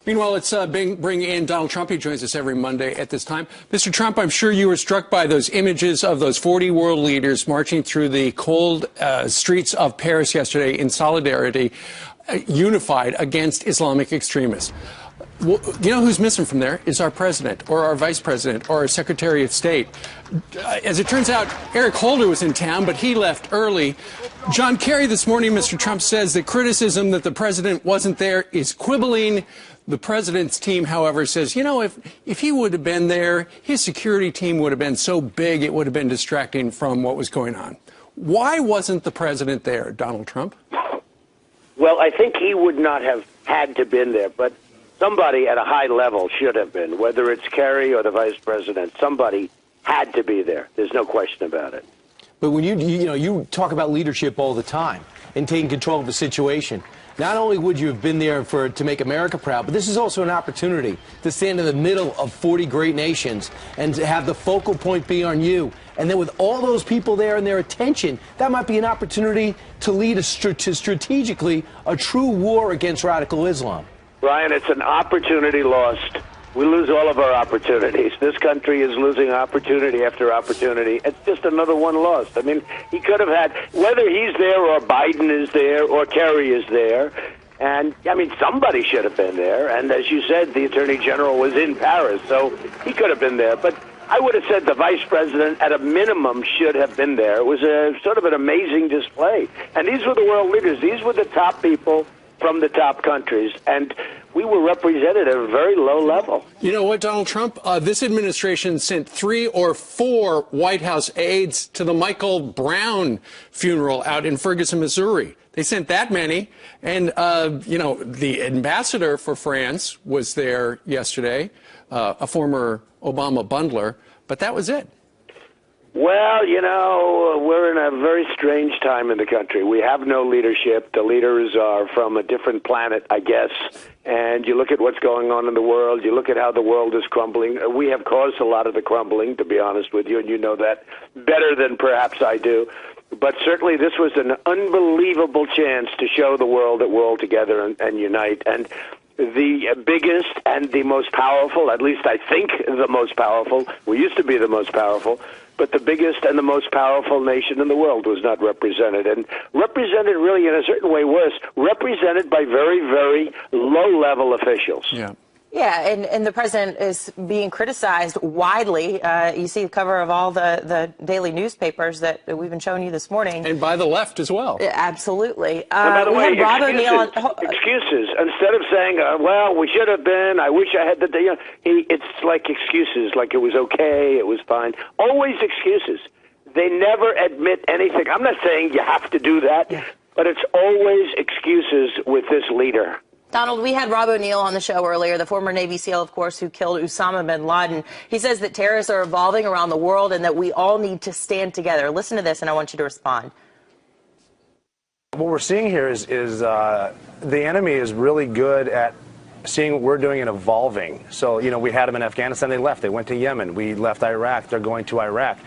Meanwhile, let's bring in Donald Trump. He joins us every Monday at this time. Mr. Trump, I'm sure you were struck by those images of those 40 world leaders marching through the cold streets of Paris yesterday in solidarity, unified against Islamic extremists. Well, you know who's missing from there is our president or our vice president or our secretary of state. As it turns out, Eric Holder was in town, but he left early. John Kerry this morning, Mr. Trump says that criticism that the president wasn't there is quibbling. The president's team, however, says, you know, if he would have been there, his security team would have been so big it would have been distracting from what was going on. Why wasn't the president there, Donald Trump? Well, I think he would not have had to been there, but somebody at a high level should have been, whether it's Kerry or the vice president. Somebody had to be there. There's no question about it. But when you talk about leadership all the time and taking control of the situation, not only would you have been there to make America proud, but this is also an opportunity to stand in the middle of 40 great nations and to have the focal point be on you. And then with all those people there and their attention, that might be an opportunity to lead strategically a true war against radical Islam. Ryan, it's an opportunity lost. We lose all of our opportunities. This country is losing opportunity after opportunity. It's just another one lost. I mean, he could have had, whether he's there or Biden is there or Kerry is there, and, I mean, somebody should have been there. And as you said, the Attorney General was in Paris, so he could have been there. But I would have said the Vice President, at a minimum, should have been there. It was a sort of an amazing display. And these were the world leaders. These were the top people from the top countries, and we were represented at a very low level. You know what, Donald Trump? This administration sent 3 or 4 White House aides to the Michael Brown funeral out in Ferguson, Missouri. They sent that many, and, the ambassador for France was there yesterday, a former Obama bundler, but that was it. Well, we're in a very strange time in the country. We have no leadership. The leaders are from a different planet, I guess. And you look at what's going on in the world. You look at how the world is crumbling. We have caused a lot of the crumbling, to be honest with you, and you know that better than perhaps I do. But certainly this was an unbelievable chance to show the world that we're all together and unite. And the biggest and the most powerful, at least I think the most powerful, we used to be the most powerful, but the biggest and the most powerful nation in the world was not represented. And represented really in a certain way worse, represented by very, very low-level officials. Yeah. Yeah, and the president is being criticized widely. You see the cover of all the daily newspapers that we've been showing you this morning. And by the left as well. Absolutely. And by the way, Rob O'Neill excuses. Instead of saying, well, we should have been, I wish I had the day. It's like excuses, like it was okay, it was fine. Always excuses. They never admit anything. I'm not saying you have to do that, but it's always excuses with this leader. Donald, we had Rob O'Neill on the show earlier, the former Navy SEAL, of course, who killed Osama bin Laden. He says that terrorists are evolving around the world and that we all need to stand together. Listen to this, and I want you to respond. What we're seeing here is the enemy is really good at seeing what we're doing and evolving. So, we had them in Afghanistan. They left. They went to Yemen. We left Iraq. They're going to Iraq.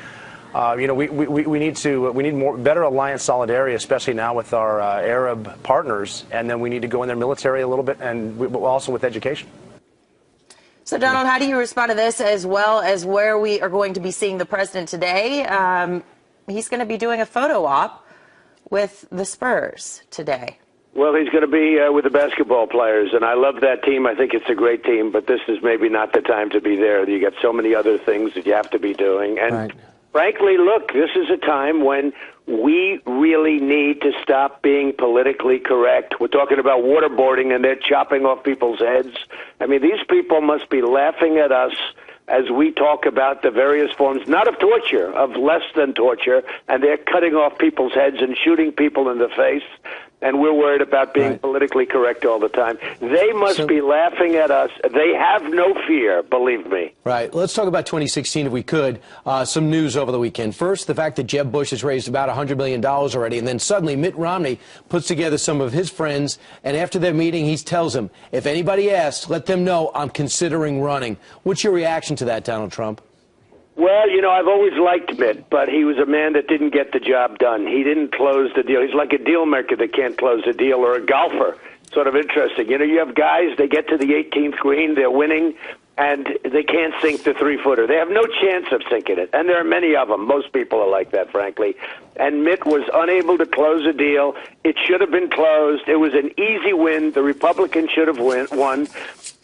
We need more better alliance solidarity, especially now with our Arab partners, and then we need to go in their military a little bit, and also with education. So, Donald, how do you respond to this, as well as where we are going to be seeing the president today? He's going to be doing a photo op with the Spurs today. Well, he's going to be with the basketball players, and I love that team. I think it's a great team, but this is maybe not the time to be there. You got so many other things that you have to be doing, and. Right. Frankly, look, this is a time when we really need to stop being politically correct. We're talking about waterboarding, and they're chopping off people's heads. I mean, these people must be laughing at us as we talk about the various forms, not of torture, of less than torture, and they're cutting off people's heads and shooting people in the face. And we're worried about being politically correct all the time. They must be laughing at us. They have no fear, believe me. Right. Let's talk about 2016, if we could. Some news over the weekend. First, the fact that Jeb Bush has raised about $100 million already, and then suddenly Mitt Romney puts together some of his friends, and after their meeting, he tells them, if anybody asks, let them know I'm considering running. What's your reaction to that, Donald Trump? Well, I've always liked Mitt, but he was a man that didn't get the job done. He didn't close the deal. He's like a deal maker that can't close a deal, or a golfer sort of interesting. You know, you have guys, they get to the 18th green, they're winning, and they can't sink the three-footer. They have no chance of sinking it, and there are many of them. Most people are like that, frankly. And Mitt was unable to close a deal. It should have been closed. It was an easy win. The Republicans should have won.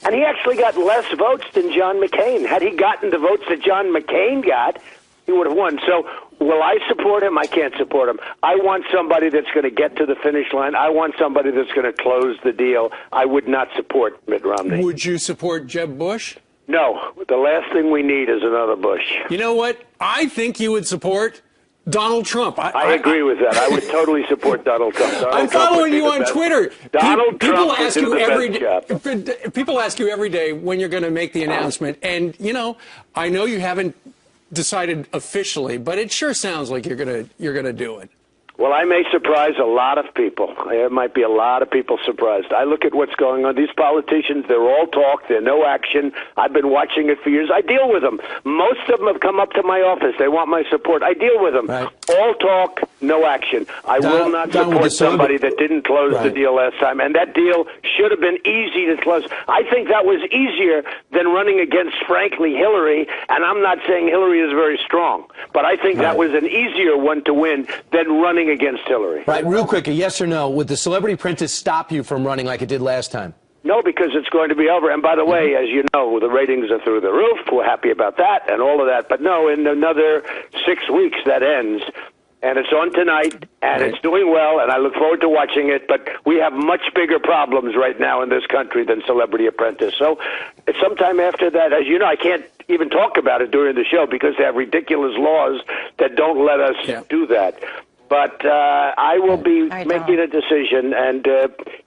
And he actually got less votes than John McCain. Had he gotten the votes that John McCain got, he would have won. So will I support him? I can't support him. I want somebody that's going to get to the finish line. I want somebody that's going to close the deal. I would not support Mitt Romney. Would you support Jeb Bush? No. The last thing we need is another Bush. You know what? I think you would support Donald Trump. I agree with that. I would totally support Donald Trump. I'm following you on Twitter. Donald People Trump ask would do you the every best job. People ask you every day when you're going to make the announcement, and you know, I know you haven't decided officially, but it sure sounds like you're gonna do it. Well, I may surprise a lot of people. There might be a lot of people surprised. I look at what's going on. These politicians, they're all talk. They're no action. I've been watching it for years. I deal with them. Most of them have come up to my office. They want my support. I deal with them. Right. All talk, no action. I will not support somebody that didn't close the deal last time. And that deal should have been easy to close. I think that was easier than running against, frankly, Hillary. And I'm not saying Hillary is very strong, but I think that was an easier one to win than running against Hillary. Right, real quick, a yes or no. Would the Celebrity Apprentice stop you from running like it did last time? No, because it's going to be over. And by the way, as you know, the ratings are through the roof. We're happy about that and all of that. But no, in another 6 weeks, that ends. And it's on tonight, and it's doing well, and I look forward to watching it. But we have much bigger problems right now in this country than Celebrity Apprentice. So sometime after that, as you know, I can't even talk about it during the show because they have ridiculous laws that don't let us do that. But I will be making a decision, and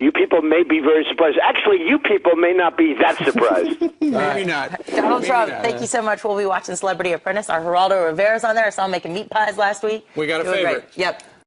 you people may be very surprised. Actually, you people may not be that surprised. Maybe not. Donald Maybe Trump, not. thank you so much. We'll be watching Celebrity Apprentice. Our Geraldo Rivera's on there. I saw him making meat pies last week. We got a Doing favorite. great. Yep.